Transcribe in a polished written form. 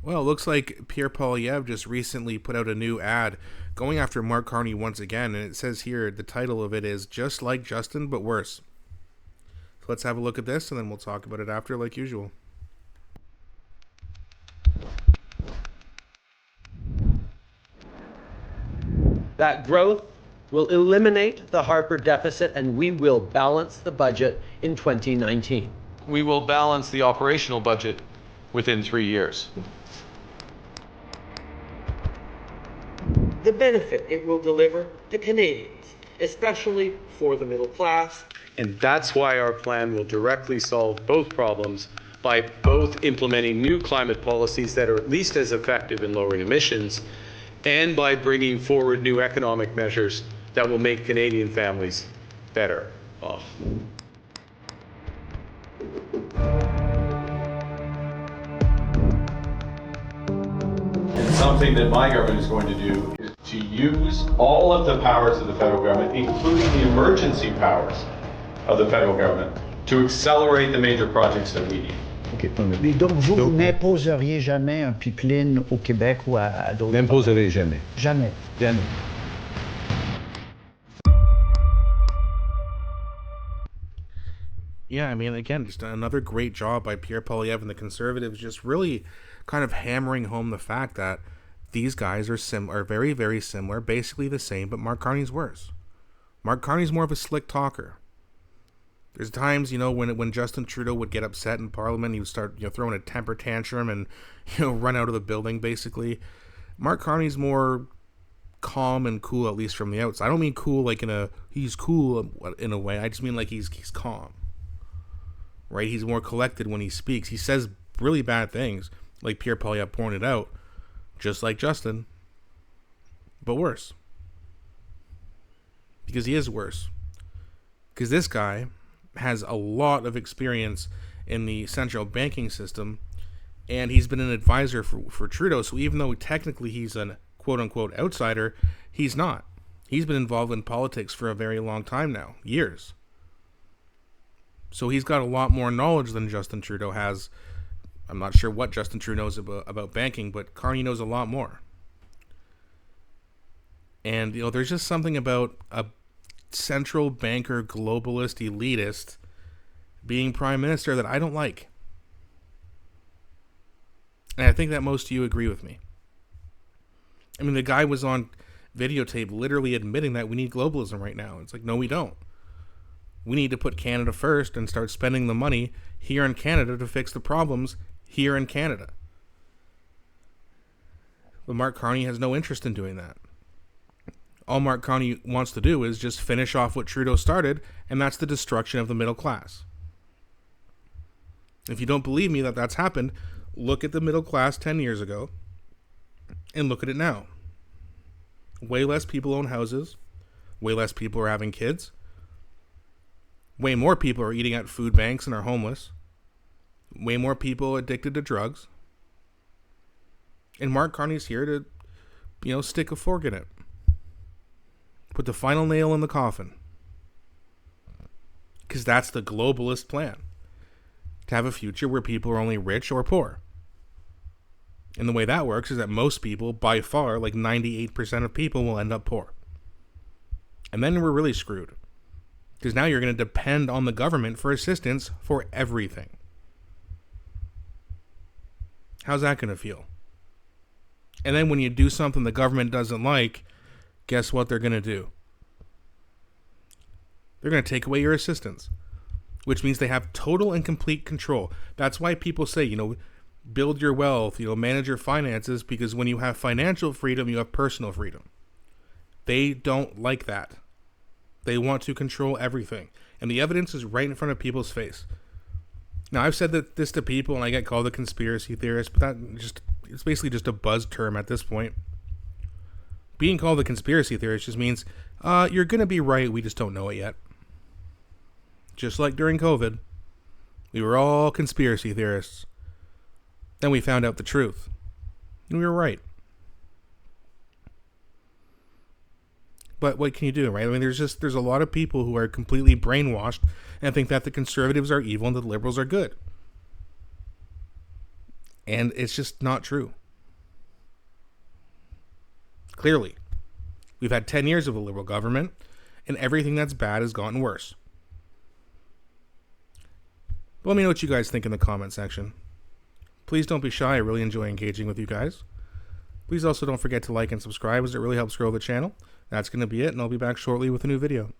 Well, it looks like Pierre Poilievre just recently put out a new ad going after Mark Carney once again, and it says here the title of it is Just Like Justin, but Worse. So let's have a look at this, and then we'll talk about it after, like usual. That growth will eliminate the Harper deficit, and we will balance the budget in 2019. We will balance the operational budget within 3 years. The benefit it will deliver to Canadians, especially for the middle class. And that's why our plan will directly solve both problems by both implementing new climate policies that are at least as effective in lowering emissions and by bringing forward new economic measures that will make Canadian families better off. And something that my government is going to do is to use all of the powers of the federal government, including the emergency powers of the federal government, to accelerate the major projects that we need. OK. Mais donc, vous n'imposeriez jamais un pipeline au Québec ou à d'autres? N'imposerez jamais. Jamais. Jamais. Yeah, I mean, again, just another great job by Pierre Poilievre and the Conservatives, just really kind of hammering home the fact that these guys are very, very similar, basically the same, but Mark Carney's worse. Mark Carney's more of a slick talker. There's times, when Justin Trudeau would get upset in Parliament, he would start, throwing a temper tantrum and, run out of the building, basically. Mark Carney's more calm and cool, at least from the outside. I don't mean cool like he's cool in a way. I just mean like he's calm. Right? He's more collected when he speaks. He says really bad things, like Pierre Poilievre pointed out, just like Justin, but worse. Because he is worse. Because this guy has a lot of experience in the central banking system, and he's been an advisor for Trudeau, so even though technically he's an quote-unquote outsider, he's not. He's been involved in politics for a very long time now, years. So he's got a lot more knowledge than Justin Trudeau has. I'm not sure what Justin Trudeau knows about banking, but Carney knows a lot more. And, there's just something about a central banker, globalist, elitist being prime minister that I don't like. And I think that most of you agree with me. I mean, the guy was on videotape literally admitting that we need globalism right now. It's like, no, we don't. We need to put Canada first and start spending the money here in Canada to fix the problems here in Canada. But Mark Carney has no interest in doing that. All Mark Carney wants to do is just finish off what Trudeau started, and that's the destruction of the middle class. If you don't believe me that that's happened, look at the middle class 10 years ago and look at it now. Way less people own houses. Way less people are having kids. Way more people are eating at food banks and are homeless. Way more people addicted to drugs. And Mark Carney's here to, stick a fork in it. Put the final nail in the coffin. Because that's the globalist plan. To have a future where people are only rich or poor. And the way that works is that most people, by far, like 98% of people, will end up poor. And then we're really screwed. Because now you're going to depend on the government for assistance for everything. How's that going to feel? And then when you do something the government doesn't like, guess what they're going to do? They're going to take away your assistance, which means they have total and complete control. That's why people say, build your wealth, manage your finances, because when you have financial freedom, you have personal freedom. They don't like that. They want to control everything. And the evidence is right in front of people's face. Now, I've said this to people, and I get called a conspiracy theorist, but it's basically just a buzz term at this point. Being called a conspiracy theorist just means you're going to be right, we just don't know it yet. Just like during COVID, we were all conspiracy theorists. Then we found out the truth. And we were right. But what can you do, right? I mean, there's a lot of people who are completely brainwashed and think that the conservatives are evil and the liberals are good. And it's just not true. Clearly, we've had 10 years of a Liberal government, and everything that's bad has gotten worse. But let me know what you guys think in the comment section. Please don't be shy. I really enjoy engaging with you guys. Please also don't forget to like and subscribe, as it really helps grow the channel. That's going to be it, and I'll be back shortly with a new video.